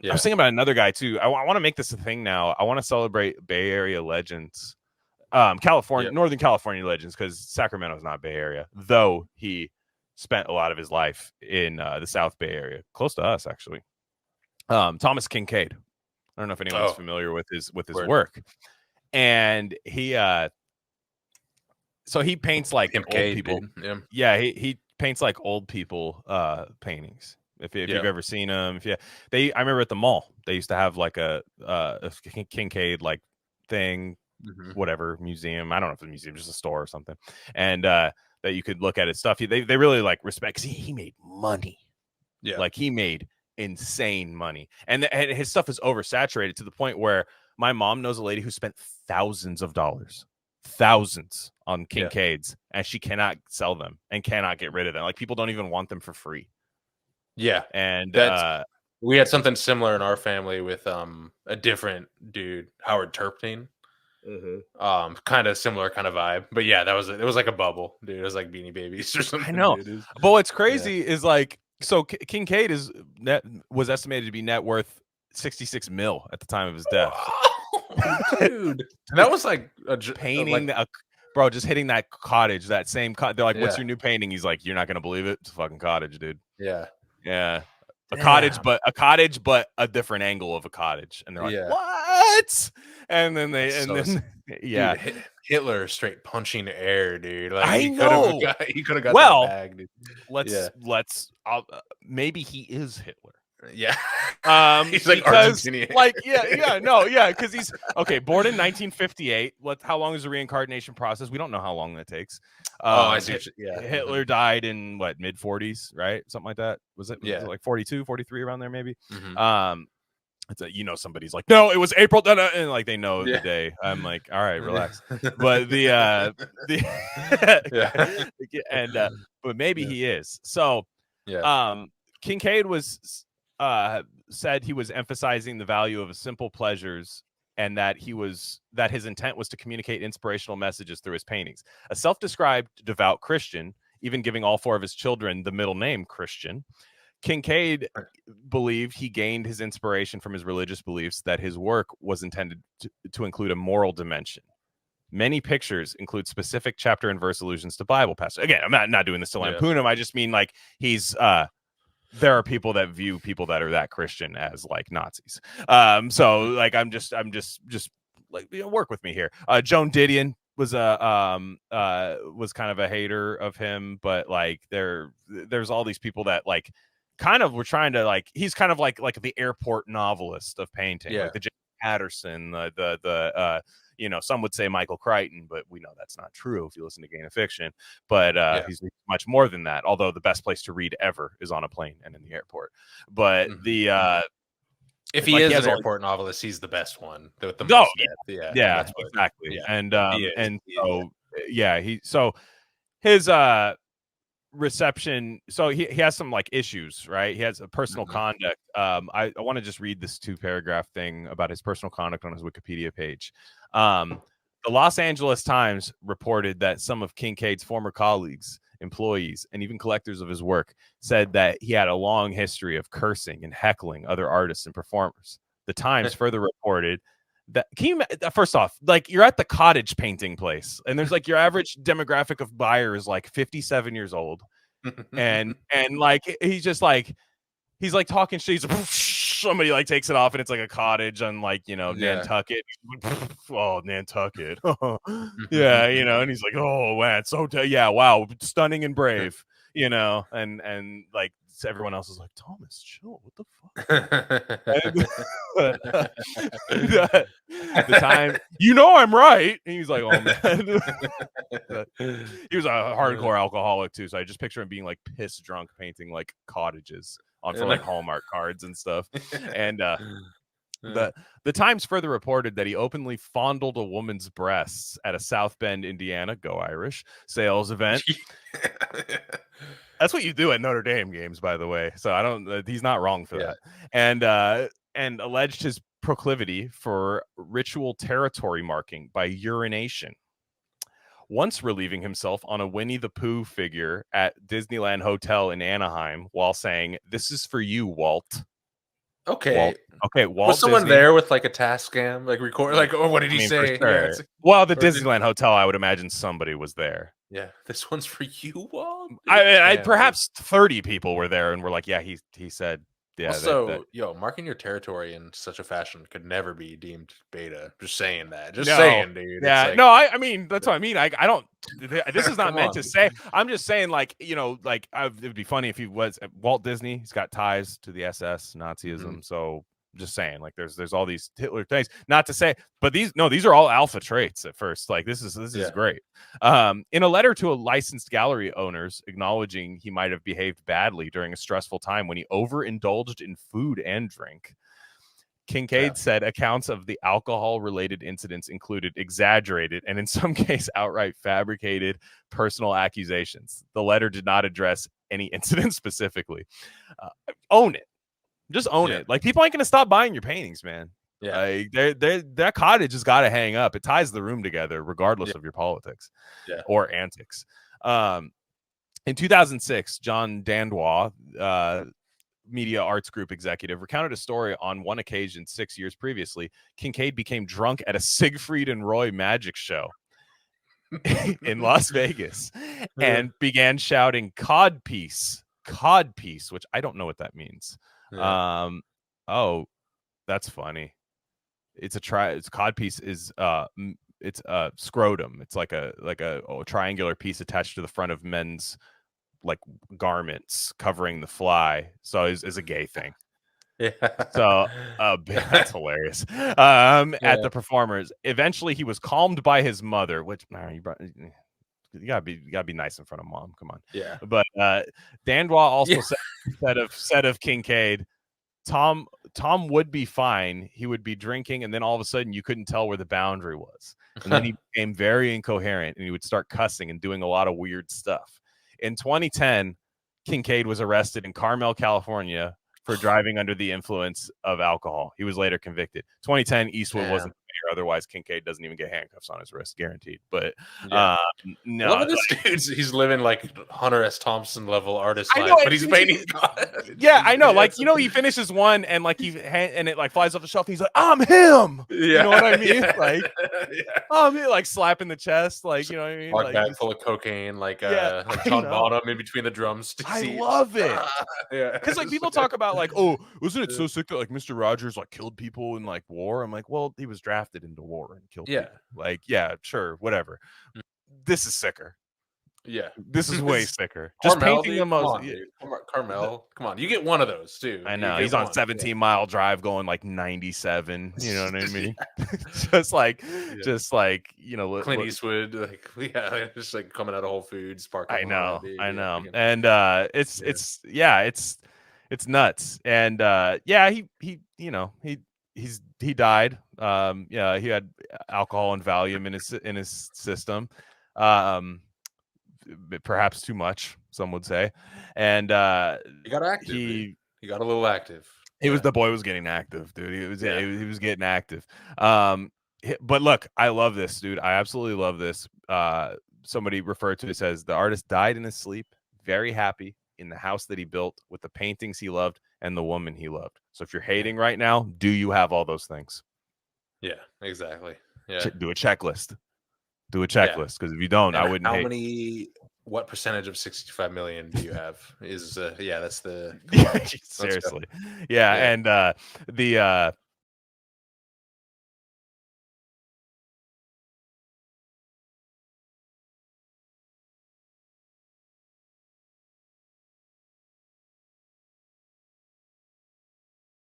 I was Yeah. thinking about another guy too. I want to make this a thing now. I want to celebrate Bay Area legends, Yeah. Northern California legends, because Sacramento's not Bay Area, though he spent a lot of his life in the South Bay Area, close to us actually. Thomas Kinkade. I don't know if anyone's Oh, familiar with his word. work, and so he paints like old Kinkade, people. dude. Yeah. Yeah, he paints like old people paintings. If Yeah. you've ever seen them, I remember at the mall they used to have like a Kinkade like thing, Mhm. whatever museum. I don't know if it's a museum, just a store or something, and that you could look at his stuff. They really like respect, because he made money. Yeah. Like he made insane money, and his stuff is oversaturated to the point where my mom knows a lady who spent thousands of dollars, thousands on Kinkades, and she cannot sell them and cannot get rid of them. Like people don't even want them for free. Yeah. And we had something similar in our family with a different dude, Howard Turptine. Kind of similar kind of vibe. But yeah, it was like a bubble, dude. It was like Beanie Babies or something. I know. Dude. But what's crazy is like, so Kinkade was estimated to be net worth 66 mil at the time of his death. Wow, dude. And that was like painting bro, just hitting that cottage, that same they're like, what's your new painting? He's like, you're not gonna believe it. It's a fucking cottage, dude. Yeah. A cottage, but a different angle of a cottage. And they're like, what? And then dude, Hitler straight punching air, dude. Like I know he could have got that bag, dude. Let's maybe he is Hitler. Yeah. He's like Argentinian. Like, because he's born in 1958. How long is the reincarnation process? We don't know how long that takes. I see. Hitler died in what, mid 40s, right? Something like that. Was it like 42, 43 around there, maybe? It's somebody's like, no, it was April, and like they know the day. I'm like, all right, relax. But but maybe he is. So Kinkade was said he was emphasizing the value of simple pleasures, and that his intent was to communicate inspirational messages through his paintings. A self-described devout Christian, even giving all four of his children the middle name Christian, Kinkade believed he gained his inspiration from his religious beliefs, that his work was intended to include a moral dimension. Many pictures include specific chapter and verse allusions to Bible passages. Again, I'm not doing this to lampoon him. I just mean like he's there are people that view people that are that Christian as like Nazis. So like I'm just like, work with me here. Joan Didion was was kind of a hater of him, but like there's all these people that like kind of were trying to like, he's kind of like the airport novelist of painting, like the James Patterson, the some would say Michael Crichton, but we know that's not true if you listen to Gain of Fiction. But he's much more than that, although the best place to read ever is on a plane and in the airport. But if he is an airport novelist, he's the best one with the most depth. Exactly. So his reception, so he has some like issues, right? He has a personal conduct. I want to just read this 2-paragraph thing about his personal conduct on his Wikipedia page. The Los Angeles Times reported that some of Kinkade's former colleagues, employees, and even collectors of his work said that he had a long history of cursing and heckling other artists and performers. The Times further reported that, first off, like, you're at the cottage painting place, and there's like your average demographic of buyer is like 57 years old, and like he's like talking shit. He's like, somebody like takes it off, and it's like a cottage on like Nantucket. Oh, Nantucket, yeah, and he's like, oh man, so wow, stunning and brave, and like everyone else is like, Thomas, chill, what the fuck? the time, I'm right, and he's like, oh man. He was a hardcore alcoholic too, so I just picture him being like piss drunk painting like cottages for like Hallmark cards and stuff. And the Times further reported that he openly fondled a woman's breasts at a South Bend, Indiana, go Irish, sales event. That's what you do at Notre Dame games, by the way. So he's not wrong for that. And alleged his proclivity for ritual territory marking by urination, once relieving himself on a Winnie the Pooh figure at Disneyland Hotel in Anaheim while saying, "This is for you, Walt." Okay. Walt Was someone Disney. there with like a task cam, like record, like, or what did he say? For sure. Yeah. Well, the Disneyland Hotel, I would imagine somebody was there. Yeah, this one's for you, Walt. I perhaps 30 people were there and were like, yeah, he said, yeah. Also, marking your territory in such a fashion could never be deemed beta. Just saying that. Just no, saying, dude. Yeah, like, no, I mean that's what I mean. I don't. This is not meant to dude. say. I'm just saying, like, like it would be funny if he was Walt Disney. He's got ties to the SS, Nazism. So just saying, like, there's all these Hitler things. Not to say, but these are all alpha traits at first. Like, this is great. In a letter to a licensed gallery owners acknowledging he might have behaved badly during a stressful time when he overindulged in food and drink, Kinkade said accounts of the alcohol-related incidents included exaggerated and in some cases outright fabricated personal accusations. The letter did not address any incident specifically. Own it. Just own it. Like, people ain't going to stop buying your paintings, man. Yeah. Like, that cottage has got to hang up. It ties the room together regardless of your politics or antics. In 2006, John Dandois, Media Arts Group executive, recounted a story on one occasion 6 years previously. Kinkade became drunk at a Siegfried and Roy magic show in Las Vegas and began shouting codpiece, which I don't know what that means. Oh, that's funny. It's codpiece is it's a scrotum. It's like a triangular piece attached to the front of men's like garments covering the fly. So is a gay thing. Yeah. So that's hilarious. At the performers. Eventually he was calmed by his mother, which you gotta be nice in front of mom. Come on. Yeah. But Dandois also said of Kinkade, Tom would be fine. He would be drinking, and then all of a sudden you couldn't tell where the boundary was. And then he became very incoherent and he would start cussing and doing a lot of weird stuff. In 2010, Kinkade was arrested in Carmel, California for driving under the influence of alcohol. He was later convicted. 2010, Eastwood wasn't there. Otherwise, Kinkade doesn't even get handcuffs on his wrist, guaranteed. But no, one of this dude's he's living like Hunter S. Thompson level artist life, but he's painting. Yeah, I know. Like, he finishes one and like and it like flies off the shelf. And he's like, I'm him. Yeah, you know what I mean? Like, like slapping the chest, like, you know what I mean? Like bag full of cocaine, like John Bonham in between the drums. I love it. Because like people talk about like, oh, wasn't it so sick that like Mr. Rogers like killed people in like war? I'm like, well, he was drafted into war and killed people. Like, yeah, sure, whatever. This is sicker. Yeah, this is way sicker. Just Carmel, painting the most. Carmel, come on, you get one of those too. I know he's on 17-mile drive going like 97. You know what I mean? just like Clint Eastwood, like just like coming out of Whole Foods. I know, and it's nuts. And he died. He had alcohol and Valium in his system. Perhaps too much, some would say. And he got active. He got a little active. The boy was getting active, dude. He was getting active. But look, I love this, dude. I absolutely love this. Somebody referred to it as the artist died in his sleep, very happy in the house that he built with the paintings he loved and the woman he loved. So if you're hating right now, do you have all those things? Yeah, exactly. Yeah. Do a checklist. Because if you don't, I wouldn't. What percentage of 65 million do you have? Is that's the seriously. And